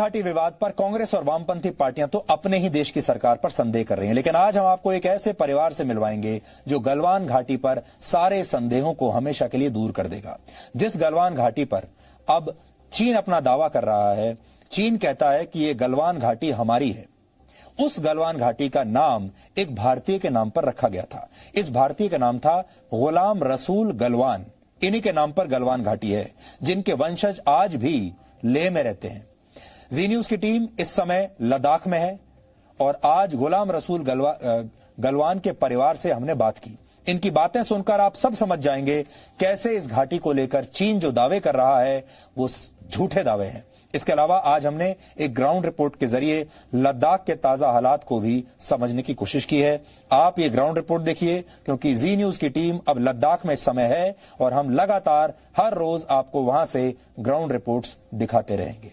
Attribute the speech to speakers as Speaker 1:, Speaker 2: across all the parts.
Speaker 1: घाटी विवाद पर कांग्रेस और वामपंथी पार्टियां तो अपने ही देश की सरकार पर संदेह कर रही हैं, लेकिन आज हम आपको एक ऐसे परिवार से मिलवाएंगे जो गलवान घाटी पर सारे संदेहों को हमेशा के लिए दूर कर देगा। जिस गलवान घाटी पर अब चीन अपना दावा कर रहा है, चीन कहता है कि यह गलवान घाटी हमारी है, उस गलवान घाटी का नाम एक भारतीय के नाम पर रखा गया था। इस भारतीय का नाम था गुलाम रसूल गलवान। इन्हीं के नाम पर गलवान घाटी है, जिनके वंशज आज भी लेह में रहते हैं। जी न्यूज की टीम इस समय लद्दाख में है और आज गुलाम रसूल गलवान के परिवार से हमने बात की। इनकी बातें सुनकर आप सब समझ जाएंगे कैसे इस घाटी को लेकर चीन जो दावे कर रहा है वो झूठे दावे हैं। इसके अलावा आज हमने एक ग्राउंड रिपोर्ट के जरिए लद्दाख के ताजा हालात को भी समझने की कोशिश की है। आप ये ग्राउंड रिपोर्ट देखिए, क्योंकि जी न्यूज की टीम अब लद्दाख में इस समय है और हम लगातार हर रोज आपको वहां से ग्राउंड रिपोर्ट्स दिखाते रहेंगे।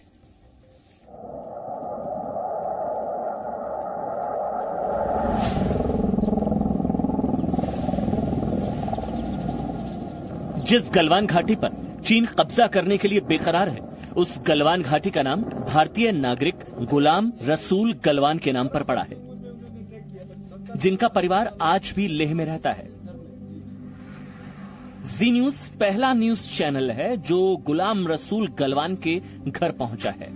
Speaker 2: जिस गलवान घाटी पर चीन कब्जा करने के लिए बेकरार है, उस गलवान घाटी का नाम भारतीय नागरिक गुलाम रसूल गलवान के नाम पर पड़ा है, जिनका परिवार आज भी लेह में रहता है। जी न्यूज पहला न्यूज चैनल है जो गुलाम रसूल गलवान के घर पहुंचा है।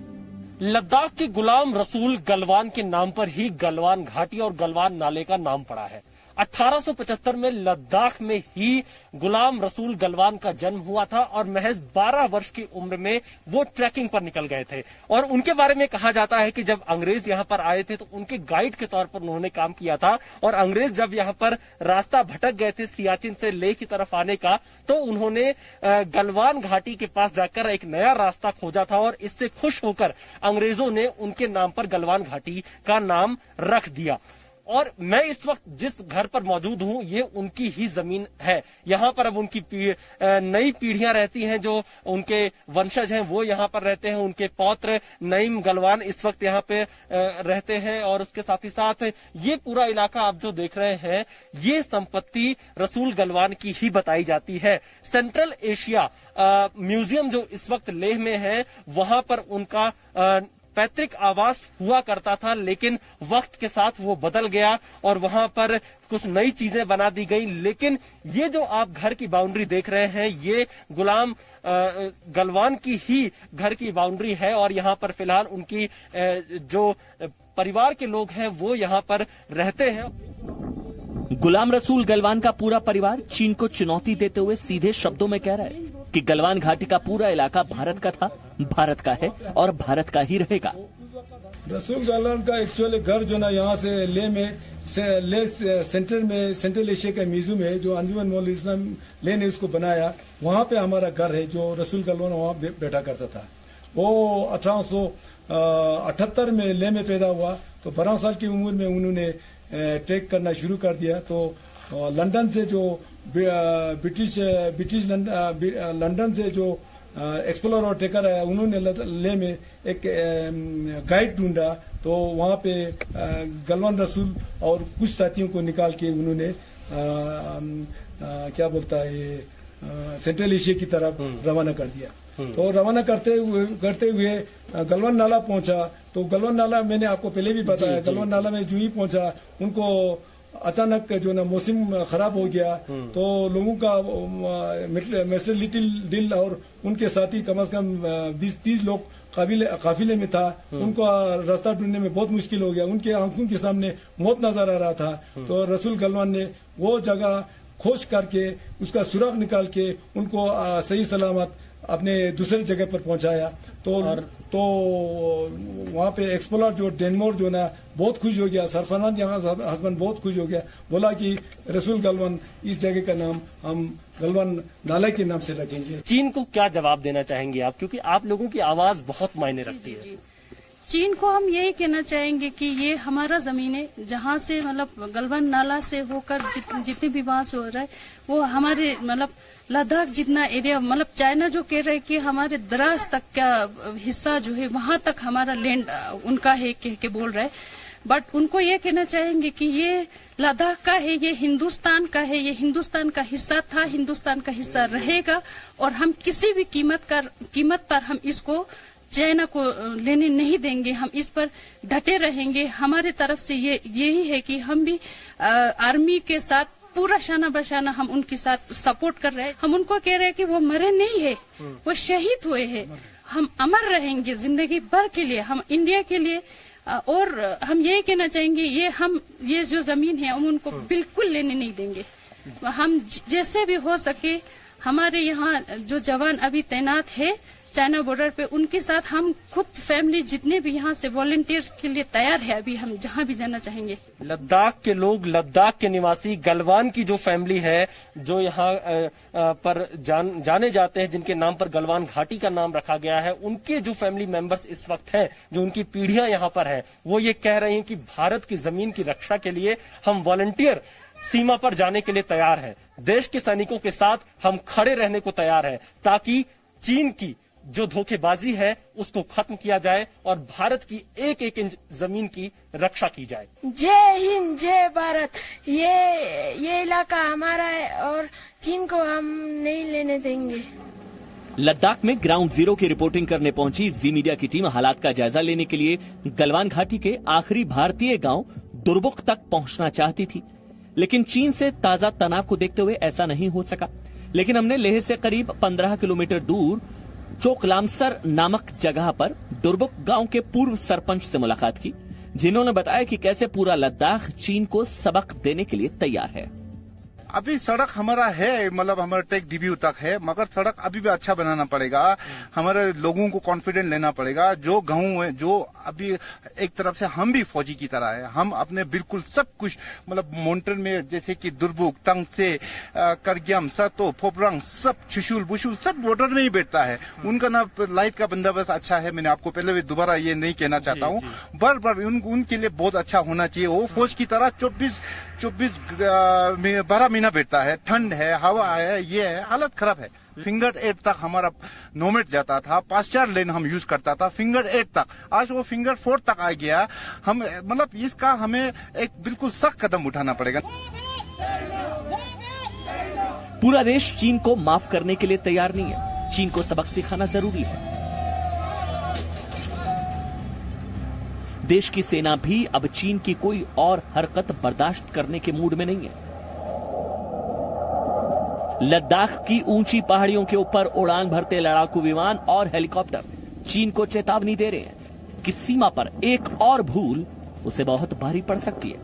Speaker 3: लद्दाख के गुलाम रसूल गलवान के नाम पर ही गलवान घाटी और गलवान नाले का नाम पड़ा है। 1875 में लद्दाख में ही गुलाम रसूल गलवान का जन्म हुआ था और महज 12 वर्ष की उम्र में वो ट्रैकिंग पर निकल गए थे। और उनके बारे में कहा जाता है कि जब अंग्रेज यहाँ पर आए थे तो उनके गाइड के तौर पर उन्होंने काम किया था, और अंग्रेज जब यहाँ पर रास्ता भटक गए थे सियाचिन से लेह की तरफ आने का, तो उन्होंने गलवान घाटी के पास जाकर एक नया रास्ता खोजा था और इससे खुश होकर अंग्रेजों ने उनके नाम पर गलवान घाटी का नाम रख दिया। और मैं इस वक्त जिस घर पर मौजूद हूं ये उनकी ही जमीन है। यहाँ पर अब उनकी नई पीढ़ियां रहती हैं, जो उनके वंशज हैं वो यहाँ पर रहते हैं। उनके पौत्र नईम गलवान इस वक्त यहाँ पे रहते हैं और उसके साथ ही साथ ये पूरा इलाका आप जो देख रहे हैं ये संपत्ति रसूल गलवान की ही बताई जाती है। सेंट्रल एशिया म्यूजियम जो इस वक्त लेह में है, वहां पर उनका पैतृक आवास हुआ करता था, लेकिन वक्त के साथ वो बदल गया और वहां पर कुछ नई चीजें बना दी गई। लेकिन ये जो आप घर की बाउंड्री देख रहे हैं ये गुलाम गलवान की ही घर की बाउंड्री है और यहाँ पर फिलहाल उनकी जो परिवार के लोग हैं वो यहाँ पर रहते हैं।
Speaker 2: गुलाम रसूल गलवान का पूरा परिवार चीन को चुनौती देते हुए सीधे शब्दों में कह रहा है कि गलवान घाटी का पूरा इलाका भारत का था, भारत का है और भारत का ही रहेगा।
Speaker 4: रसूल गलवान का एक्चुअली घर जो ना यहाँ से लेह में सेंटर में सेंट्रल एशिया का म्यूजियम है जो अंजुमन मौलवी इस्लाम लेह ने उसको बनाया, वहाँ पे हमारा घर है जो रसूल गलवान वहाँ बैठा करता था। वो 1878 में लेह में पैदा हुआ, तो 12 साल की उम्र में उन्होंने ट्रैक करना शुरू कर दिया। तो लंदन से जो ब्रिटिश लंदन से जो एक्सप्लोरर और ट्रेकर आया, उन्होंने लेह में एक गाइड ढूंढा, तो वहाँ पे गलवान रसूल और कुछ साथियों को निकाल के उन्होंने क्या बोलता है सेंट्रल एशिया की तरफ रवाना कर दिया। तो रवाना करते हुए गलवान नाला पहुंचा। तो गलवान नाला मैंने आपको पहले भी बताया, गलवान नाला में जो ही पहुंचा उनको अचानक जो ना मौसम खराब हो गया, तो लोगों का मिस्टर लिटिल डिल और उनके साथी कम से कम 20-30 लोग काफिले में था। उनको रास्ता ढूंढने में बहुत मुश्किल हो गया, उनके आंखों के सामने मौत नजर आ रहा था। तो रसूल गलवान ने वो जगह खोज करके उसका सुराग निकाल के उनको सही सलामत अपने दूसरे जगह पर पहुंचाया। तो वहाँ पे एक्सप्लोरर जो डेनमोर जो ना बहुत खुश हो गया, सरफराज यहाँ हस्बैंड बहुत खुश हो गया, बोला कि रसूल गलवान इस जगह का नाम हम गलवान नाला के नाम से रखेंगे।
Speaker 3: चीन को क्या जवाब देना चाहेंगे आप, क्योंकि आप लोगों की आवाज बहुत मायने रखती है।
Speaker 5: चीन को हम यही कहना चाहेंगे कि ये हमारा जमीन है, जहाँ से मतलब गलवान नाला से होकर जितने भी वहाँ से हो रहा है वो हमारे मतलब लद्दाख जितना एरिया, मतलब चाइना जो कह रहा है कि हमारे द्रास तक का हिस्सा जो है वहाँ तक हमारा लैंड उनका है कह के बोल रहा है। बट उनको ये कहना चाहेंगे कि ये लद्दाख का है, ये हिंदुस्तान का है, ये हिंदुस्तान का हिस्सा था, हिंदुस्तान का हिस्सा रहेगा और हम किसी भी कीमत पर हम इसको चाइना को लेने नहीं देंगे। हम इस पर डटे रहेंगे। हमारे तरफ से यही है कि हम भी आर्मी के साथ पूरा शाना बशाना हम उनके साथ सपोर्ट कर रहे हैं। हम उनको कह रहे हैं कि वो मरे नहीं है, वो शहीद हुए हैं। हम अमर रहेंगे जिंदगी भर के लिए, हम इंडिया के लिए। और हम यही कहना चाहेंगे, ये जो जमीन है हम उनको बिल्कुल लेने नहीं देंगे। हम जैसे भी हो सके, हमारे यहाँ जो जवान अभी तैनात है चाइना बॉर्डर पे, उनके साथ हम खुद फैमिली जितने भी यहाँ से वॉलंटियर के लिए तैयार है। अभी हम जहाँ भी जाना चाहेंगे।
Speaker 3: लद्दाख के लोग, लद्दाख के निवासी, गलवान की जो फैमिली है, जो यहाँ पर जाने जाते हैं, जिनके नाम पर गलवान घाटी का नाम रखा गया है, उनके जो फैमिली मेंबर्स इस वक्त हैं, जो उनकी पीढ़ियां यहाँ पर है, वो ये कह रहे हैं कि भारत की जमीन की रक्षा के लिए हम वॉलंटियर सीमा पर जाने के लिए तैयार हैं। देश के सैनिकों के साथ हम खड़े रहने को तैयार हैं, ताकि चीन की जो धोखेबाजी है उसको खत्म किया जाए और भारत की एक एक इंच जमीन की रक्षा की जाए।
Speaker 6: जय हिंद, जय भारत। ये इलाका हमारा है और चीन को हम नहीं लेने देंगे।
Speaker 2: लद्दाख में ग्राउंड जीरो की रिपोर्टिंग करने पहुंची जी मीडिया की टीम हालात का जायजा लेने के लिए गलवान घाटी के आखिरी भारतीय गांव दुर्बुक तक पहुंचना चाहती थी, लेकिन चीन से ताजा तनाव को देखते हुए ऐसा नहीं हो सका। लेकिन हमने लेह से करीब 15 किलोमीटर दूर चोकलामसर नामक जगह पर दुर्बुक गांव के पूर्व सरपंच से मुलाकात की, जिन्होंने बताया कि कैसे पूरा लद्दाख चीन को सबक देने के लिए तैयार है।
Speaker 7: अभी सड़क हमारा है, मतलब हमारा टेक डीबीयू तक है, मगर सड़क अभी भी अच्छा बनाना पड़ेगा। हमारे लोगों को कॉन्फिडेंट लेना पड़ेगा। जो गाँव है, जो अभी एक तरफ से हम भी फौजी की तरह है, हम अपने बिल्कुल सब कुछ, मतलब माउंटेन में जैसे कि दुर्बुक, टंग से करग्याम, सतो, फोपरंग, सब चुशुल बुशुल सब बॉर्डर में ही बैठता है। उनका ना लाइट का बंदोबस्त अच्छा है। मैंने आपको पहले भी दोबारा ये नहीं कहना चाहता हूँ, पर उनके लिए बहुत अच्छा होना चाहिए। वो फौज की तरह 12 महीना बैठता है, ठंड है, हवा है, ये है, हालत खराब है। फिंगर 8 तक हमारा नोमेट जाता था, 5-4 लेन हम यूज करता था, फिंगर 8 तक। आज वो फिंगर 4 तक आ गया। हम मतलब इसका हमें एक बिल्कुल सख्त कदम उठाना पड़ेगा।
Speaker 2: पूरा देश चीन को माफ करने के लिए तैयार नहीं है। चीन को सबक सिखाना जरूरी है। देश की सेना भी अब चीन की कोई और हरकत बर्दाश्त करने के मूड में नहीं है। लद्दाख की ऊंची पहाड़ियों के ऊपर उड़ान भरते लड़ाकू विमान और हेलीकॉप्टर चीन को चेतावनी दे रहे हैं कि सीमा पर एक और भूल उसे बहुत भारी पड़ सकती है।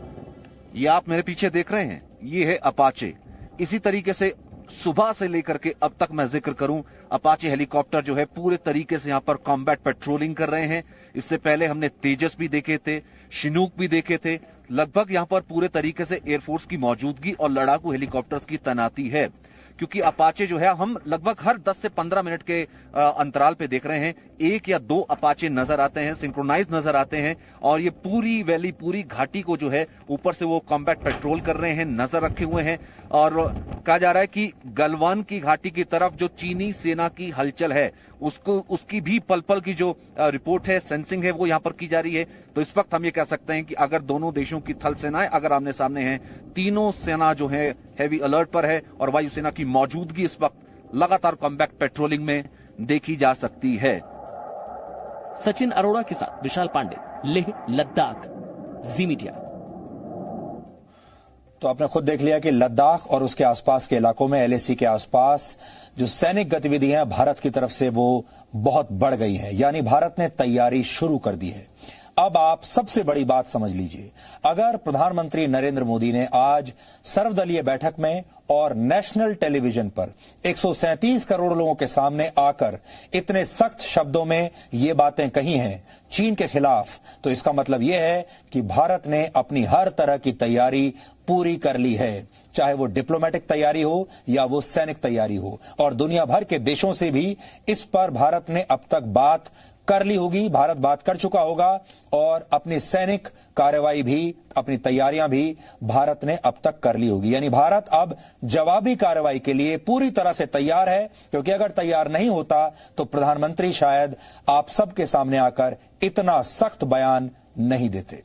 Speaker 8: ये आप मेरे पीछे देख रहे हैं, ये है अपाचे। इसी तरीके से सुबह से लेकर के अब तक मैं जिक्र करूं, अपाचे हेलीकॉप्टर जो है पूरे तरीके से यहाँ पर कॉम्बैट पेट्रोलिंग कर रहे हैं। इससे पहले हमने तेजस भी देखे थे, शिनूक भी देखे थे। लगभग यहाँ पर पूरे तरीके से एयरफोर्स की मौजूदगी और लड़ाकू हेलीकॉप्टर्स की तैनाती है, क्योंकि अपाचे जो है हम लगभग हर 10 से 15 मिनट के अंतराल पे देख रहे हैं 1 या 2 अपाचे नजर आते हैं, सिंक्रोनाइज नजर आते हैं। और ये पूरी वैली, पूरी घाटी को जो है ऊपर से वो कॉम्बैट पेट्रोल कर रहे हैं, नजर रखे हुए हैं। और कहा जा रहा है कि गलवान की घाटी की तरफ जो चीनी सेना की हलचल है उसकी भी पल पल की जो रिपोर्ट है, सेंसिंग है, वो यहाँ पर की जा रही है। तो इस वक्त हम ये कह सकते हैं कि अगर दोनों देशों की थल सेनाएं अगर आमने सामने हैं, तीनों सेना जो है हैवी अलर्ट पर है और वायुसेना की मौजूदगी इस वक्त लगातार कॉम्बैट पेट्रोलिंग में देखी जा सकती है।
Speaker 2: सचिन अरोड़ा के साथ विशाल पांडे, लेह, लद्दाख, जी मीडिया।
Speaker 1: तो आपने खुद देख लिया कि लद्दाख और उसके आसपास के इलाकों में, एलएसी के आसपास जो सैनिक गतिविधियां भारत की तरफ से वो बहुत बढ़ गई हैं, यानी भारत ने तैयारी शुरू कर दी है। अब आप सबसे बड़ी बात समझ लीजिए, अगर प्रधानमंत्री नरेंद्र मोदी ने आज सर्वदलीय बैठक में और नेशनल टेलीविजन पर 137 करोड़ लोगों के सामने आकर इतने सख्त शब्दों में ये बातें कही हैं चीन के खिलाफ, तो इसका मतलब यह है कि भारत ने अपनी हर तरह की तैयारी पूरी कर ली है, चाहे वो डिप्लोमेटिक तैयारी हो या वो सैनिक तैयारी हो। और दुनिया भर के देशों से भी इस पर भारत ने अब तक बात कर ली होगी, भारत बात कर चुका होगा और अपनी सैनिक कार्रवाई भी, अपनी तैयारियां भी भारत ने अब तक कर ली होगी। यानी भारत अब जवाबी कार्रवाई के लिए पूरी तरह से तैयार है, क्योंकि अगर तैयार नहीं होता तो प्रधानमंत्री शायद आप सबके सामने आकर इतना सख्त बयान नहीं देते।